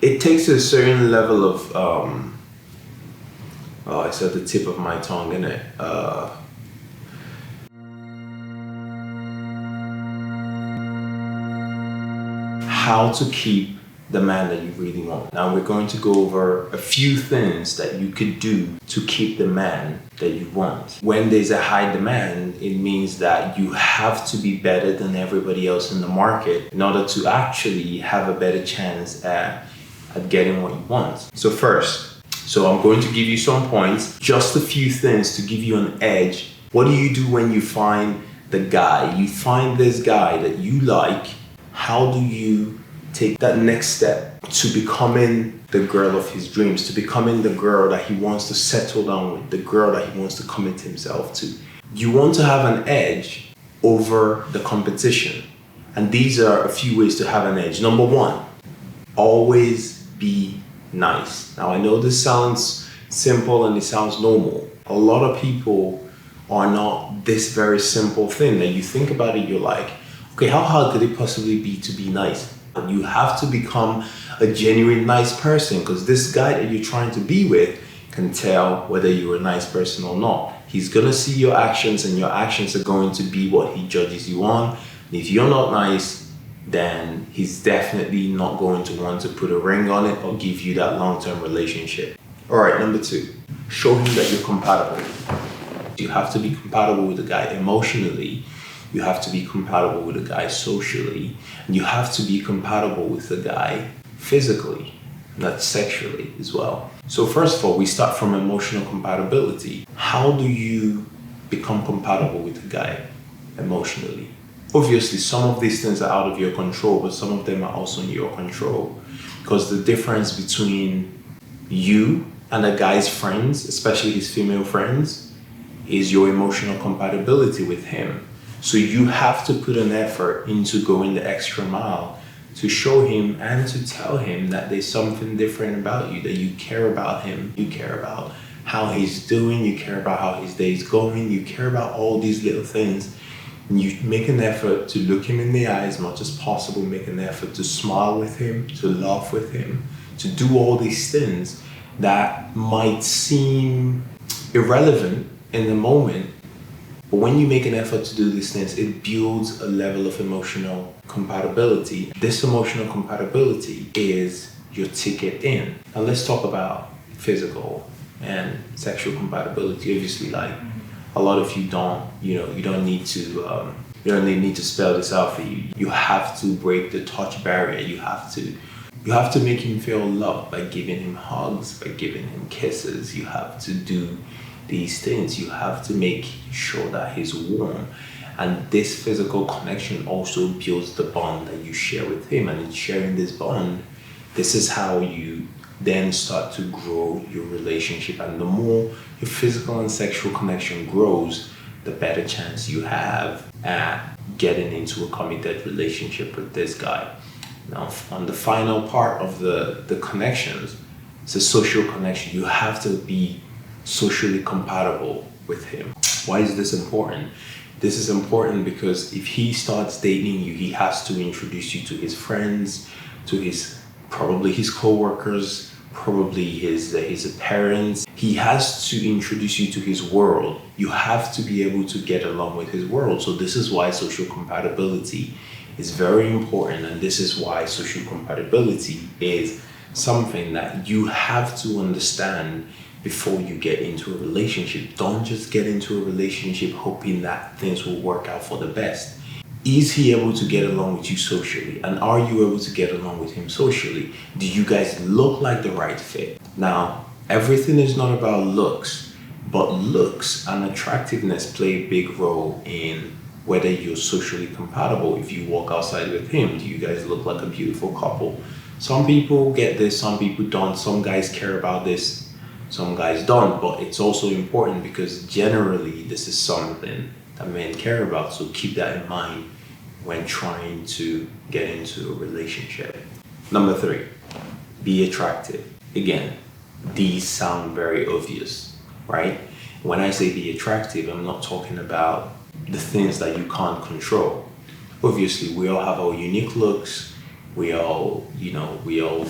it takes a certain level of oh, it's at the tip of my tongue, isn't it? How to keep the man that you really want. Now we're going to go over a few things that you could do to keep the man that you want. When there's a high demand, it means that you have to be better than everybody else in the market in order to actually have a better chance at getting what you want. So I'm going to give you some points, just a few things to give you an edge. What do you do when you find the guy? You find this guy that you like. How do you take that next step to becoming the girl of his dreams, to becoming the girl that he wants to settle down with, the girl that he wants to commit himself to? You want to have an edge over the competition. And these are a few ways to have an edge. Number one, always be nice. Now I know this sounds simple and it sounds normal. A lot of people are not this very simple thing that you think about it, you're like, okay, how hard could it possibly be to be nice? And you have to become a genuine nice person, because this guy that you're trying to be with can tell whether you're a nice person or not. He's gonna see your actions, and your actions are going to be what he judges you on. And if you're not nice, then he's definitely not going to want to put a ring on it or give you that long-term relationship. All right, number two, show him that you're compatible. You have to be compatible with the guy emotionally. You have to be compatible with the guy socially, and you have to be compatible with the guy physically, not sexually as well. So first of all, we start from emotional compatibility. How do you become compatible with the guy emotionally? Obviously, some of these things are out of your control, but some of them are also in your control, because the difference between you and a guy's friends, especially his female friends, is your emotional compatibility with him. So you have to put an effort into going the extra mile to show him and to tell him that there's something different about you, that you care about him, you care about how he's doing, you care about how his day's going, you care about all these little things. And you make an effort to look him in the eye as much as possible, make an effort to smile with him, to laugh with him, to do all these things that might seem irrelevant in the moment. But when you make an effort to do these things, it builds a level of emotional compatibility. This emotional compatibility is your ticket in. Now let's talk about physical and sexual compatibility. Obviously, like a lot of you don't, you don't need to spell this out for you. You have to break the touch barrier. You have to make him feel loved by giving him hugs, by giving him kisses. You have to do these things. You have to make sure that he's warm, and this physical connection also builds the bond that you share with him. And in sharing this bond, this is how you then start to grow your relationship. And the more your physical and sexual connection grows, the better chance you have at getting into a committed relationship with this guy. Now, on the final part of the connections, it's a social connection. You have to be socially compatible with him. Why is this important? This is important because if he starts dating you, he has to introduce you to his friends, to probably his co-workers, probably his parents. He has to introduce you to his world. You have to be able to get along with his world. So this is why social compatibility is very important, and this is why social compatibility is something that you have to understand before you get into a relationship. Don't just get into a relationship hoping that things will work out for the best. Is he able to get along with you socially? And are you able to get along with him socially? Do you guys look like the right fit? Now, everything is not about looks, but looks and attractiveness play a big role in whether you're socially compatible. If you walk outside with him, do you guys look like a beautiful couple? Some people get this, some people don't. Some guys care about this, some guys don't. But it's also important because generally this is something that men care about. So keep that in mind when trying to get into a relationship. Number 3, be attractive. Again, these sound very obvious, right? When I say be attractive, I'm not talking about the things that you can't control. Obviously, we all have our unique looks. We all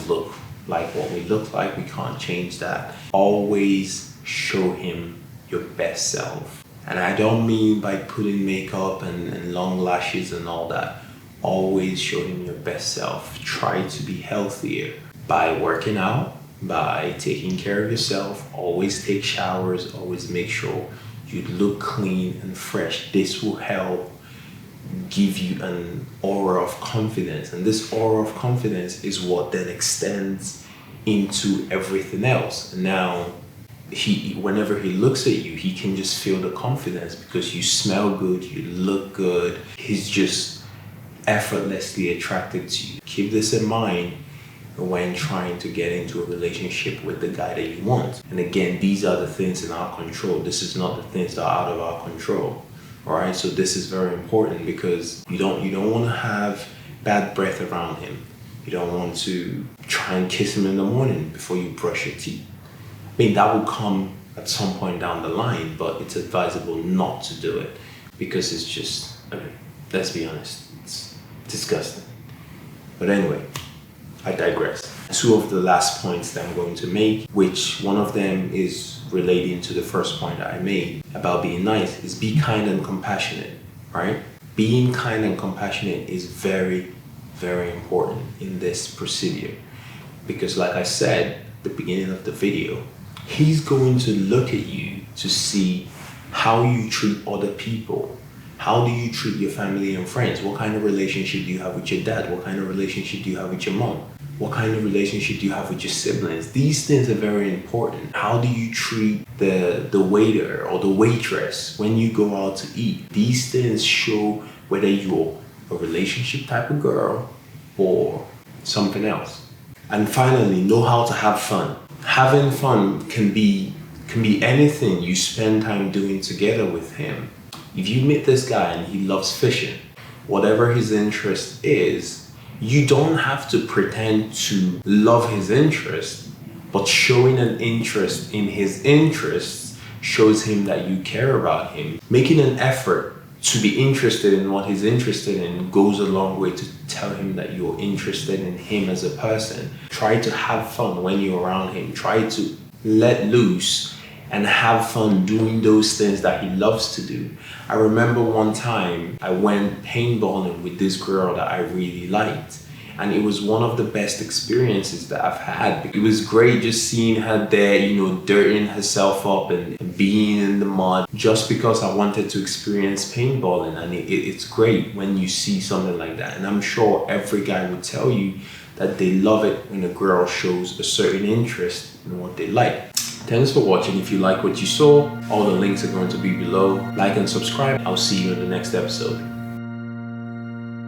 look like what we look like. We can't change that. Always show him your best self. And I don't mean by putting makeup and long lashes and all that. Always show him your best self. Try to be healthier by working out, by taking care of yourself. Always take showers. Always make sure you look clean and fresh. This will help give you an aura of confidence, and this aura of confidence is what then extends into everything else. Now whenever he looks at you, he can just feel the confidence because you smell good, you look good. He's just effortlessly attracted to you. Keep this in mind when trying to get into a relationship with the guy that you want. And again, these are the things in our control. This is not the things that are out of our control. All right, so this is very important because you don't want to have bad breath around him. You don't want to try and kiss him in the morning before you brush your teeth. I mean, that will come at some point down the line, but it's advisable not to do it because it's just, let's be honest, it's disgusting. But anyway, I digress. Two of the last points that I'm going to make, which one of them is relating to the first point that I made about being nice, is be kind and compassionate, right? Being kind and compassionate is very, very important in this procedure because, like I said at the beginning of the video, he's going to look at you to see how you treat other people. How do you treat your family and friends? What kind of relationship do you have with your dad? What kind of relationship do you have with your mom? What kind of relationship do you have with your siblings? These things are very important. How do you treat the waiter or the waitress when you go out to eat? These things show whether you're a relationship type of girl or something else. And finally, know how to have fun. Having fun can be anything you spend time doing together with him. If you meet this guy and he loves fishing, whatever his interest is, you don't have to pretend to love his interest, but showing an interest in his interests shows him that you care about him. Making an effort to be interested in what he's interested in goes a long way to tell him that you're interested in him as a person. Try to have fun when you're around him. Try to let loose and have fun doing those things that he loves to do. I remember one time I went paintballing with this girl that I really liked. And it was one of the best experiences that I've had. It was great just seeing her there, dirtying herself up and being in the mud just because I wanted to experience paintballing. And it's great when you see something like that. And I'm sure every guy would tell you that they love it when a girl shows a certain interest in what they like. Thanks for watching. If you like what you saw, all the links are going to be below. Like and subscribe. I'll see you in the next episode.